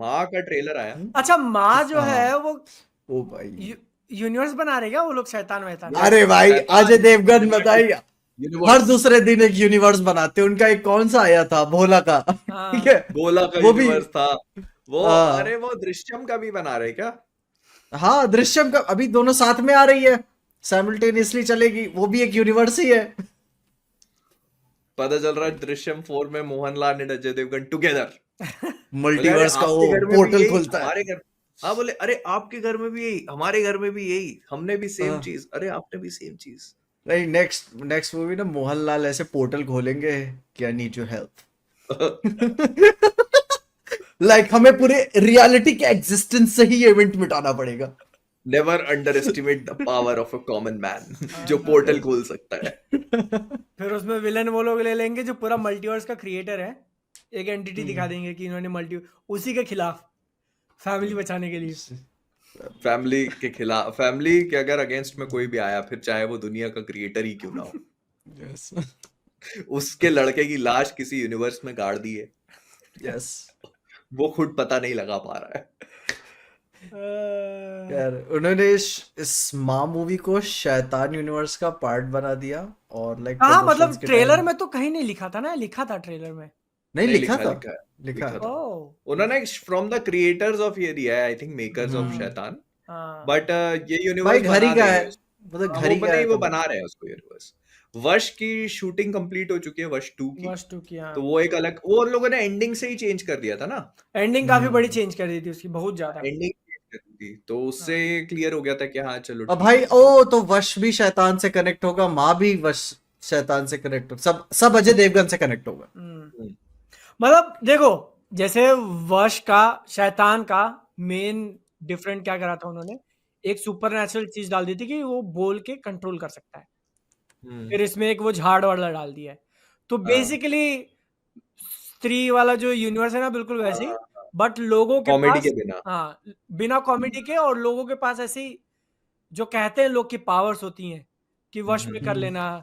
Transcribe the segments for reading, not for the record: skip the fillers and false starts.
माँ का ट्रेलर आया। अच्छा माँ जो हाँ। है वो ओ भाई यूनिवर्स बना रहे क्या वो लोग, शैतान वैतान? अरे भाई शैतान, अजय देवगन बताइए हर यूनिवर्स, दूसरे दिन एक यूनिवर्स बनाते हैं। उनका एक कौन सा आया था भोला का ठीक है गोला का वो भी यूनिवर्स था वो। हाँ अरे वो दृश्यम का भी बना रहे क्या? हाँ दृश्यम का अभी दोनों साथ में आ रही है, साइमल्टेनियसली चलेगी, वो भी एक यूनिवर्स ही है। पता चल रहा है दृश्यम 4 में मोहनलाल एंड अजय देवगन टुगेदर। बोले अरे मल्टीवर्स का वो आपके घर में भी पोर्टल यही, खुलता है। हमारे घर, हाँ बोले अरे आपके घर में भी यही, हमारे घर में भी यही, हमने भी सेम हाँ, चीज, अरे आपने भी सेम चीज। नहीं नेक्स्ट नेक्स्ट मूवी ना मोहनलाल ऐसे पोर्टल खोलेंगे कि I need your help like हमें पूरे रियलिटी के एग्जिस्टेंस से ही ये इवेंट मिटाना पड़ेगा। Never under estimate the power of a common man जो पोर्टल खोल सकता है। फिर उसमें विलन वो लोग ले लेंगे जो पूरा मल्टीवर्स का क्रिएटर है, एक एंटिटी दिखा देंगे कि इन्होंने मल्टी, उसी के खिलाफ फैमिली बचाने के लिए। फैमिली के खिलाफ, फैमिली के अगर अगेंस्ट में कोई भी आया, फिर चाहे वो दुनिया का क्रिएटर ही क्यों ना हो, यस उसके लड़के की लाश किसी यूनिवर्स में गाड़ दी है, यस वो खुद पता नहीं लगा पा रहा है। यार उन्होंने इस माँ मूवी को शैतान यूनिवर्स का पार्ट बना दिया और लाइक हाँ प्रमोशंस मतलब के ट्रेलर टाइम में तो कहीं नहीं लिखा था ना, लिखा था ट्रेलर में? नहीं नहीं, लिखा था लिखा है, लिखा लिखा था। ओह उन्होंने फ्रॉम द क्रिएटर्स ऑफ ये दिया है, आई थिंक मेकर्स ऑफ हम्म शैतान, हाँ बट ये भाई यूनिवर्स घर बना ही का रहे है, हैं। मतलब हाँ, घर वो ही पता का ही है वो तो बना रहे हैं उसको यूनिवर्स। वश की शूटिंग कंप्लीट हो चुकी है, वश 2 की, वश 2 की। हाँ तो वो एक अलग, वो उन लोगों ने एंडिंग से ही चेंज कर दिया था ना, एंडिंग काफी बड़ी चेंज कर दी थी उसकी, बहुत ज्यादा। एंडिंग चेंज कर दी थी, तो उससे हाँ। क्लियर हो गया था कि हाँ चलो और ठीक भाई है। ओ तो वश भी शैतान से कनेक्ट होगा, माँ भी वश शैतान से कनेक्ट होगा, सब सब अजय देवगन से कनेक्ट होगा। हम्म, मतलब देखो, जैसे वश का, शैतान का मेन डिफरेंट क्या करा था उन्होंने, एक सुपरनेचुरल चीज डाल दी थी कि वो बोल के कंट्रोल कर सकता है। हम्म, फिर इसमें एक वो झाड़ वाला डाल दिया है, तो हाँ बेसिकली स्त्री वाला जो यूनिवर्स है ना, बिल्कुल वैसे ही, हाँ, बट लोगों के कॉमेडी पास, के बिना। हाँ बिना कॉमेडी के, और लोगों के पास ऐसी जो कहते हैं लोग की पावर्स होती हैं कि वश में कर लेना,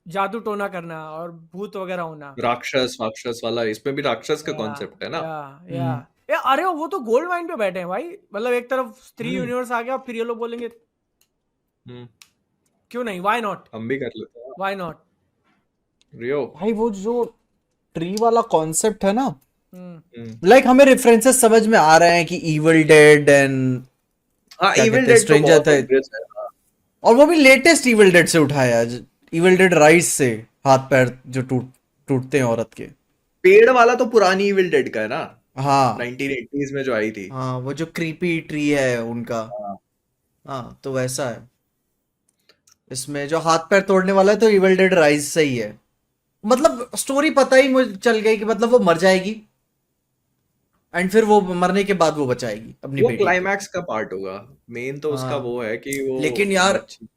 जादू टोना करना और भूत वगैरह होना। राक्षस वाक्षस वाला, इसमें भी राक्षस का या कॉन्सेप्ट है ना। या या हम्म, या अरे वो तो गोल्ड माइन पे बैठे हैं भाई, मतलब एक तरफ स्त्री हम्म, यूनिवर्स आ गया, फिर ये लोग बोलेंगे हम्म, क्यों नहीं, व्हाई नॉट, हम भी कर लेते हैं व्हाई नॉट। रियो। भाई वो जो ट्री वाला कॉन्सेप्ट है ना, हम्म लाइक हमें रेफरेंसेस समझ में आ रहे हैं कि इविल डेड एंड हाँ क्या इविल कहते हैं डेड तो स्ट्रेंजर बहुत थे, ऑब्वियस है। हाँ, और वो भी लेटेस्ट इविल डेड से उठाया है, इविल डेड राइज से, हाथ पैर जो टूटते हैं औरत के। पेड़ वाला तो पुरानी इविल डेड का है ना, हाँ 1980s में जो आई थी। हाँ वो जो क्रीपी ट्री है उनका, हाँ, हाँ तो वैसा है। इसमें जो हाथ पैर तोड़ने वाला है तो इविल डेड राइज से ही है। मतलब स्टोरी पता ही मुझे चल गई कि मतलब वो मर जाएगी एंड फिर वो मरने के बाद वो बचाएगी अपनी वो बेटी को। क्लाइमैक्स का पार्ट होगा, मेन तो उसका हाँ वो है कि वो लेकिन यार बच्ची।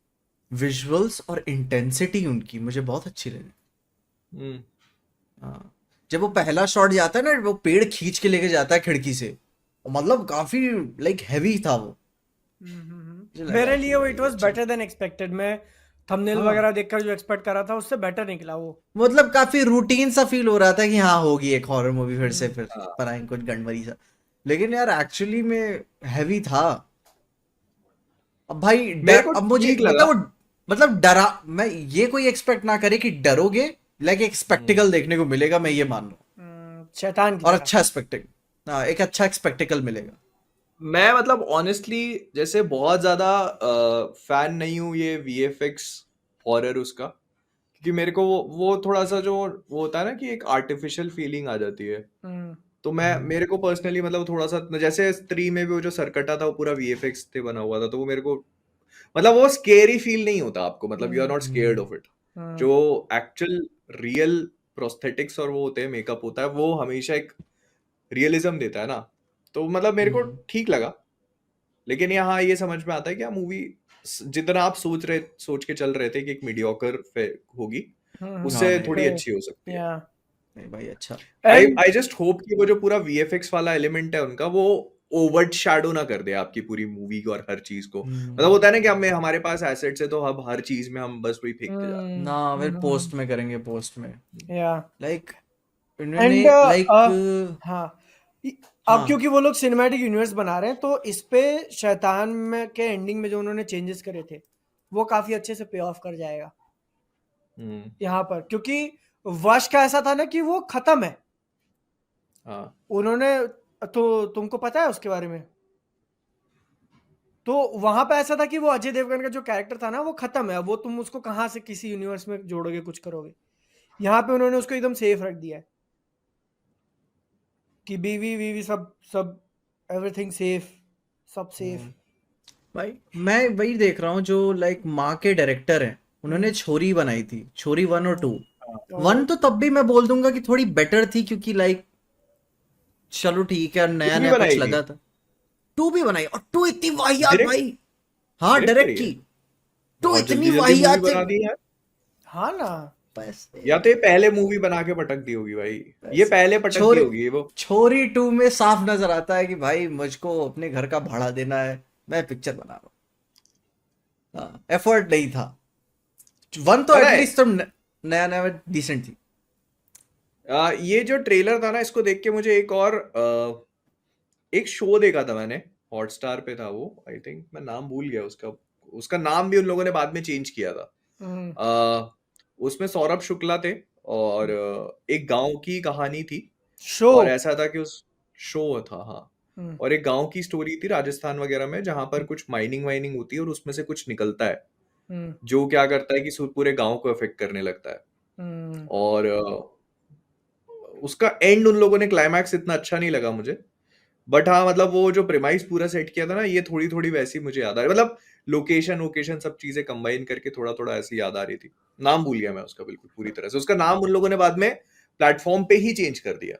विजुअल्स और इंटेंसिटी उनकी मुझे बहुत अच्छी लगी। हम्म, हाँ जब वो पहला शॉट जाता है ना, वो पेड़ खींच के लेके जाता है खिड़की से, मतलब काफी लाइक हैवी था वो, मुझे लगा मेरे कि लिए वो भाई इट वाज अच्छा। Better than expected. मैं थंबनेल हाँ वगैरह देखकर जो एक्सपेक्ट कर रहा था उससे बेटर निकला वो। मतलब काफी रूटीन सा फील हो रहा था कि हाँ होगी एक हॉरर मूवी फिर से, हम्म, फिर हाँ बनाएंगे कुछ गड़बड़ी सा, लेकिन यार एक्चुअली में हैवी था। अब भाई मेरे डर, को अब मुझे ठीक लगा। मतलब वो मतलब डरा, मैं ये कोई एक्सपेक्ट ना करे कि डरोगे, लाइक एक हम्म, स्पेक्टिकल देखने को मिलेगा, मैं ये मान लूं, शैतान की और तरह। अच्छा स्पेक्टिकल, हाँ एक अच्छा स्पेक्टिकल मिलेगा। मैं मतलब ऑनेस्टली जैसे बहुत ज्यादा फैन नहीं हूँ ये वीएफएक्स हॉरर उसका, क्योंकि मेरे को वो थोड़ा सा जो वो होता है ना कि एक आर्टिफिशियल फीलिंग आ जाती है। हम्म तो मैं, मेरे को पर्सनली मतलब थोड़ा सा, जैसे स्त्री में भी वो जो सरकटा था वो पूरा वीएफएक्स से बना हुआ था, तो वो मेरे को मतलब वो स्केरी फील नहीं होता आपको, मतलब you are hmm not scared of it. Hmm जो एक्चुअल रियल प्रोस्थेटिक्स और वो होते हैं, मेकअप होता है, वो हमेशा एक रियलिज्म देता है ना, तो मतलब मेरे को हम्म, ठीक लगा। लेकिन यहाँ ये समझ में आता है कि मूवी जितना आप सोच के चल रहे थे कि एक मीडियोकर होगी, हाँ उससे नहीं थोड़ी भाई, अच्छी हो सकती है। या नहीं भाई अच्छा। आई एंड आई जस्ट होप कि वो जो पूरा वीएफएक्स वाला एलिमेंट है उनका, वो ओवर शैडो ना कर दे आपकी पूरी मूवी को और हर चीज को। मतलब होता है ना कि हमें, हमारे पास एसेट्स है तो हम हर चीज में हम बस वही फेंकते जा रहे ना फिर पोस्ट में करेंगे, पोस्ट में हैं। या लाइक इन्होंने एंड लाइक हाँ, अब हाँ क्योंकि वो लोग सिनेमैटिक यूनिवर्स बना रहे हैं तो इस पे शैतान में के एंडिंग में जो उन्होंने चेंजेस करे थे वो काफी अच्छे से पे ऑफ कर जाएगा हम्म, यहाँ पर, क्योंकि वश का ऐसा था ना कि वो खत्म है। हाँ उन्होंने तो तुमको पता है उसके बारे में? तो वहां पे ऐसा था कि वो अजय देवगन का जो कैरेक्टर था ना वो खत्म है, वो तुम उसको कहाँ से किसी यूनिवर्स में जोड़ोगे, कुछ करोगे। यहाँ पे उन्होंने उसको एकदम सेफ रख दिया है कि बीवी वीवी सब सब एवरीथिंग सेफ, सब सेफ। भाई, मैं वही देख रहा हूँ जो लाइक माँ के डायरेक्टर हैं, उन्होंने छोरी बनाई थी, छोरी 1 और 2। हाँ 1 तो तब भी मैं बोल दूंगा कि थोड़ी बेटर थी, क्योंकि लाइक चलो ठीक है, नया तू भी नया कुछ बनाई थी लगा था। 2 भी बनाई, और 2 इतनी वाहियात डायरेक्ट भाई। हाँ, डायरेक्ट डायरेक्ट करी की। है 2 बहुत इतनी जल्दी जल्दी मूवी वाहियात है। बना दी है हाँ ना, बस या तो ये पहले मूवी बना के पटक दी होगी भाई ये बस पहले पटक दी छोरी होगी वो छोरी 2 में साफ नजर आता है कि भाई मुझको अपने घर का भाड़ा देना है, मैं पिक्चर बना रहा हूँ। हाँ, एफर्ट नहीं था। 1 तो पता है एटलीस्ट तुम नया नया डिसेंट थी। ये जो ट्रेलर था ना इसको देख के मुझे एक और एक शो देखा था मैंने हॉटस्टार पे था वो आई थिंक मैं नाम भूल गया उसका उसका नाम भी उन लोगों ने बाद में चेंज किया था हम्म, उसमें सौरभ शुक्ला थे और एक गांव की कहानी थी शो। और ऐसा था कि उस शो था हाँ हम्म, और एक गांव की स्टोरी थी राजस्थान वगैरह में जहां पर कुछ माइनिंग वाइनिंग होती है और उसमें से कुछ निकलता है हम्म, जो क्या करता है कि पूरे गांव को अफेक्ट करने लगता है हम्म, और उसका एंड उन लोगों ने क्लाइमैक्स इतना अच्छा नहीं लगा मुझे बट हाँ मतलब वो जो प्रेमाइस पूरा सेट किया था ना ये थोड़ी थोड़ी वैसी मुझे याद आ रही मतलब लोकेशन वोकेशन सब चीजें कंबाइन करके थोड़ा थोड़ा ऐसी याद आ रही थी नाम भूल गया मैं उसका बिल्कुल पूरी तरह से उसका नाम उन लोगों ने बाद में प्लेटफॉर्म पे ही चेंज कर दिया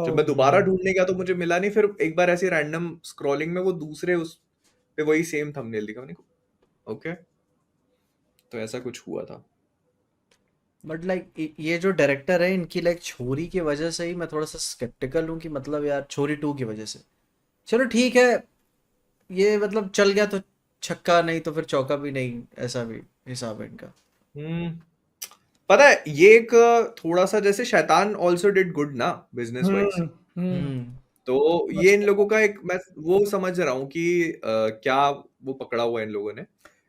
जब ओ, मैं दोबारा ढूंढने गया तो मुझे मिला नहीं फिर एक बार ऐसे रैंडम स्क्रॉलिंग में वो दूसरे उस पे वही सेम थंबनेल दिखा मैंने ओके तो ऐसा कुछ हुआ था बट लाइक ये जो डायरेक्टर है, इनकी लाइक छोरी की वजह से ही मैं थोड़ा सा स्केप्टिकल हूँ कि मतलब यार छोरी 2 की वजह से। चलो ठीक है, ये मतलब चल गया तो छक्का, नहीं तो फिर चौका भी नहीं, ऐसा भी हिसाब है इनका। हम्म पता है ये एक थोड़ा सा जैसे शैतान ऑल्सो डिड गुड ना बिजनेस वाइज हम्म, हम्म, हम्म। तो ये इन लोगों का एक मैं वो समझ रहा हूँ कि क्या वो पकड़ा हुआ है इन लोगों ने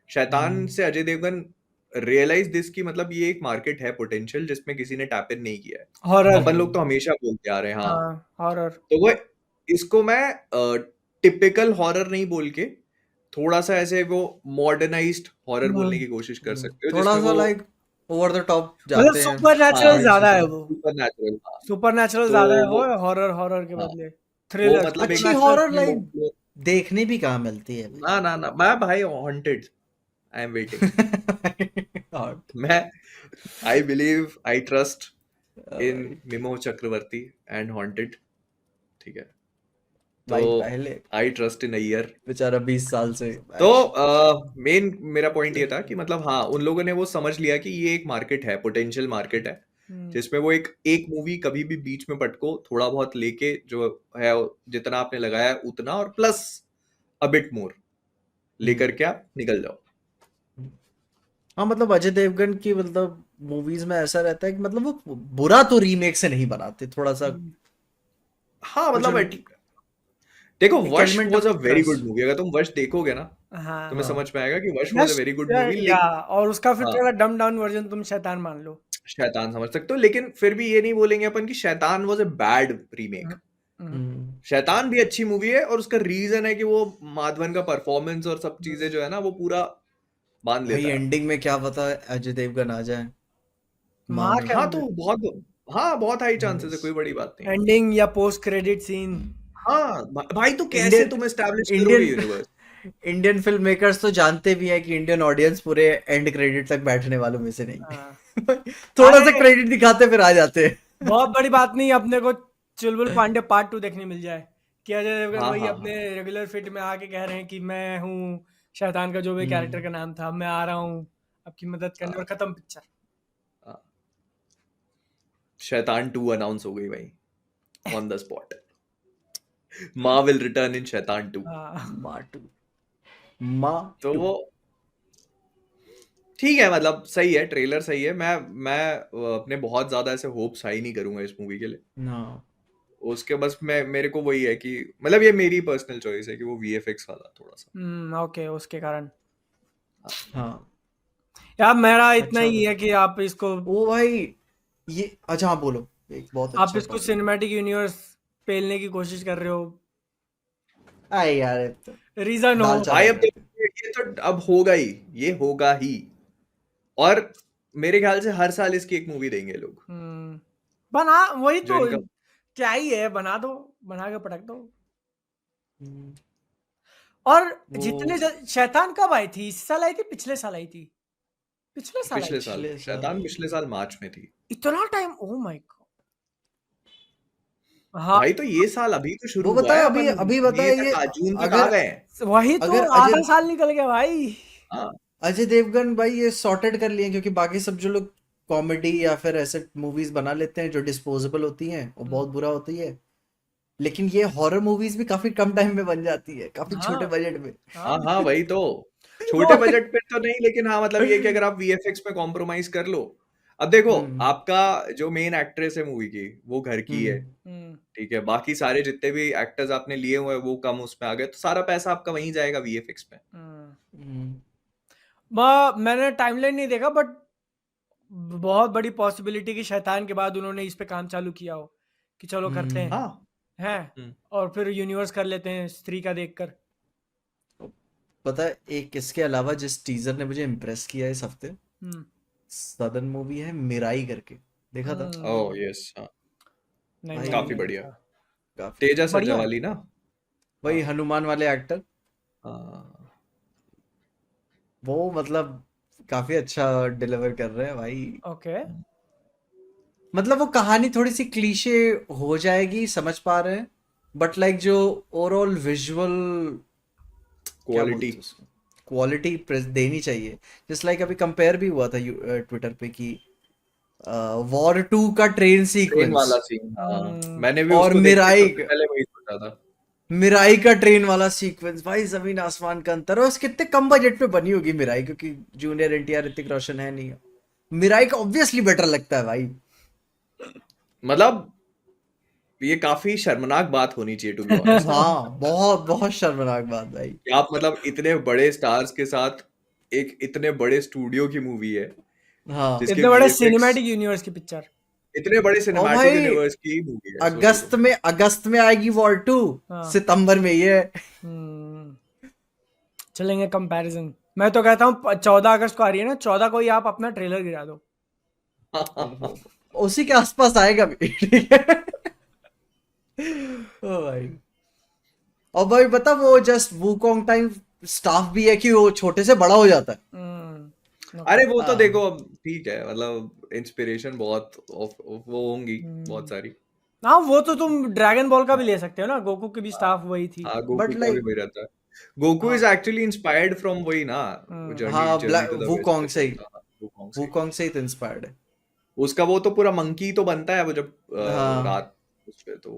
शैतान से अजय देवगन रियलाइज दिस की मतलब ये एक मार्केट है पोटेंशियल जिसमें किसी ने टैप इन नहीं किया है हॉरर। अपन लोग तो हमेशा बोलते आ रहे हैं हाँ हाँ, हॉरर। तो वो इसको मैं टिपिकल हॉरर नहीं बोल के थोड़ा सा ऐसे वो मॉडर्नाइज्ड हॉरर बोलने की कोशिश कर सकते हो थोड़ा जिसमें सा वो लाइक ओवर द टॉप मतलब जाते हैं सुपर हाँ नेचुरल थोड़ी ज्यादा है चीजें। वो। सुपर नेचुरल हाँ सुपर नेचुरल तो ज्यादा है वो, वो हॉरर हॉरर के हाँ बदले वो थ्रिलर। मतलब सुपर एक अच्छी नेचुरल हॉरर वो, लाइक वो देखने भी कहाँ मिलती है ना ना ना मैं भाई हॉन्टेड आई एम वेटिंग और मैं I believe I trust in Mimoh Chakraborty and haunted ठीक है तो भाई पहले आई ट्रस्ट इन अय्यर बेचारा 20 साल से तो भाई। मेन मेरा पॉइंट ये था कि मतलब हाँ उन लोगों ने वो समझ लिया कि ये एक मार्केट है पोटेंशियल मार्केट है जिसमें वो एक एक मूवी कभी भी बीच में पटको थोड़ा बहुत लेके जो है जितना आपने लगाया है उतना और प्लस अ बिट मोर लेकर के आप निकल जाओ हाँ मतलब अजय देवगन की मतलब मूवीज में ऐसा रहता है कि मतलब वो बुरा तो रीमेक से नहीं बनाते, थोड़ा सा हाँ कुछ मतलब देखो एक वश element was of a very good trust. Movie अगर तुम वश देखोगे ना हाँ, तुम्हें हाँ समझ में आएगा कि वश was a yes, very good movie या लेकिन और उसका फिर हाँ थोड़ा डम डाउन वर्जन तुम शैतान मान लो। शैतान समझ सकते हो लेकिन फिर भी ये नहीं बोलेंगे अपन कि शैतान वाज अ बैड रीमेक हम्म, हम्म, हम्म। शैतान भी अच्छी मूवी है और उसका रीजन है कि वो माधवन का परफॉर्मेंस और सब चीजें जो है ना वो पूरा बांध भाई लेता है एंडिंग में क्या पता अजय देवगन आ जाए माँ माँ में। के हाँ तो अंदर बहुत हाँ बहुत हाई चांसेस है बस कोई बड़ी बात नहीं है एंडिंग या पोस्ट क्रेडिट सीन। हाँ भाई तो कैसे इंडियन तुम एस्टैब्लिश करोगे Indian universe Indian film makers तो जानते भी हैं कि इंडियन ऑडियंस पूरे एंड क्रेडिट तक बैठने वालों में से नहीं हाँ, है। थोड़ा सा अरे क्रेडिट दिखाते फिर आ जाते हैं। बहुत बड़ी बात नहीं, अपने को चुलबुल पांडे पार्ट 2 देखने मिल जाए कि अजय देवगन हाँ वही हाँ अपने हाँ रेगुलर फिट में आके कह रहे हैं कि मैं हूँ शैतान का जो भी कैरेक्टर का नाम था, मैं आ रहा हूँ आपकी मदद करने, और हाँ खत्म पिक्चर। हाँ शैतान 2 अनाउंस हो गई भाई ऑन द स्पॉट माँ विल रिटर्न इन शैतान 2 हाँ, माँ टू माँ तो टू वो ठीक है मतलब सही है ट्रेलर सही है मैं अपने बहुत ज्यादा ऐसे होप्स हाई नहीं करूंगा इस मूवी के लिए ना उसके बस मैं मेरे को वही है कि मतलब ये मेरी पर्सनल चॉइस है कि वो वीएफएक्स वाला थोड़ा सा ओके, उसके कारण। हाँ यार मेरा इतना अच्छा ही था। है कि आप इसको ओ भाई ये अच्छा हाँ बोलो, एक बहुत अच्छा इसको टॉपिक। सिनेमैटिक यूनिवर्स पेलने की कोशिश कर रहे हो, अरे यार ये तो रीजन हो। दाल भाई। चावल अब रहते। देखो ये तो अब होगा ही, ये होगा ही। और मेरे ख्याल से हर साल इसकी एक मूवी देंगे लोग, बना वही जो तो, इनका क्या ही है, बना दो, बना के पटक दो। हम्म, और वो शैतान कब आई थी? इस साल आई थी, पिछले साल आई थी? पिछले साल आई पिछले थी। साल पिछले साल शैतान आई पिछले थी। साल मार्च में थी। इतना टाइम, ओ माय गॉड। हाँ, भाई तो ये साल अभी तो शुरू वो हुआ बता है, अभी अपन अभी बता मई ये, तक जून तक आ अगर गए हैं। वही तो, अगर आधा साल निकल गया भाई। हाँ अजय देवगन भाई ये सॉर्टेड कर लिए, क्योंकि बाकी सब जो लोग कॉमेडी या फिर ऐसे मूवीज बना लेते हैं जो डिस्पोजेबल होती हैं वो बहुत बुरा होती है, लेकिन ये हॉरर मूवीज भी काफी कम टाइम में बन जाती है, काफी छोटे हाँ बजट में। हाँ हाँ। हाँ वही तो। छोटे वो- बजट पे तो नहीं, लेकिन हाँ मतलब ये कि अगर आप वीएफएक्स में कॉम्प्रोमाइज कर लो। अब देखो, हम्म आपका जो मेन एक्ट्रेस है मूवी की वो घर की है, हम्म हम्म, ठीक है। बाकी सारे जितने भी एक्टर्स आपने लिए हुए हैं वो कम उसमें आ गए, तो सारा पैसा आपका वहीं जाएगा वीएफएक्स में। हम्म। हम्म मैंने टाइमलाइन नहीं देखा, बट बहुत बड़ी पॉसिबिलिटी कि शैतान के बाद उन्होंने इस पे काम चालू किया हो कि चलो करते हैं, हाँ। हैं, हम्म। और फिर यूनिवर्स कर लेते हैं स्त्री का देखकर। पता है एक इसके अलावा जिस टीजर ने मुझे इम्प्रेस किया इस हफ्ते, हम्म सदन मूवी है मिराई करके, देखा था ओह हम्म, यस हाँ। नहीं भाई? मैंने काफी नहीं बढ़िया। देखा। काफी तेजा सर्जा बढ़िया। वाली ना। वही हाँ हनुमान वाले एक्टर, हाँ। वो मतलब काफी अच्छा डिलीवर कर रहे हैं भाई। ओके। मतलब वो कहानी थोड़ी सी क्लीशे हो जाएगी, समझ पा रहे हैं, बट लाइक जो ओवरऑल विजुअल क्या क्वालिटी। बोलते हैं उसको, क्वालिटी देनी चाहिए। जस्ट लाइक अभी कंपेयर भी हुआ था ट्विटर पे कि वॉर 2 का ट्रेन ट्रेन सीक्वेंस वाला सीन, हाँ। हम्म, मैंने भी और उसको देख के मिराई सबसे पहले वही सोचा था। मिराई का ट्रेन वाला सीक्वेंस, भाई जमीन आसमान का अंतर है। और कितने कम बजट पे बनी होगी मिराई, क्योंकि जूनियर एनटीआर ऋतिक रोशन है नहीं। मिराई का ऑब्वियसली बेटर लगता है भाई। मतलब ये काफी शर्मनाक बात होनी चाहिए टू बी ऑनेस्ट, हाँ बहुत बहुत शर्मनाक बात भाई। कि आप मतलब इतने बड़े स्टार्स के साथ एक इतने बड़े स्टूडियो की मूवी है हाँ जिसके इतने बड़े वीएफएक्स, सिनेमैटिक यूनिवर्स की पिक्चर। इतने बड़े और सिनेमैटिक भाई यूनिवर्स की मूवी है, सोचो अगस्त तुम। में अगस्त में आएगी वॉर 2, हाँ। सितंबर में ये। हम्म, चलेंगे कंपैरिजन। मैं तो कहता हूँ 14 अगस्त को आ रही है ना, 14 को ही आप अपना ट्रेलर गिरा दो। उसी के आसपास आएगा भी। ठीक है ओ भाई। और भाई बता वो जस्ट वूकोंग टाइम स्टाफ भी है कि वो छोटे से बड़ा हो जाता है। अरे ओके। वो तो देखो हाँ अब ठीक है, मतलब इंस्पिरेशन बहुत वो होंगी बहुत सारी। हाँ, वो तो तुम ड्रैगन बॉल का भी ले सकते हो ना, गोकू की भी स्टाफ वही थी। हाँ गोकू बट का भी लाइक वही रहता है। गोकू इज हाँ एक्चुअली इंस्पायर्ड फ्रॉम वही ना, जर्नी हाँ journey to the waste Wukong से जो ही, था, वुकोंग से ही। वूकोंग से ही तो इंस्पायर्ड है। उसका वो तो पूरा मंकी तो बनता है वो जब हाँ रात उस पे तो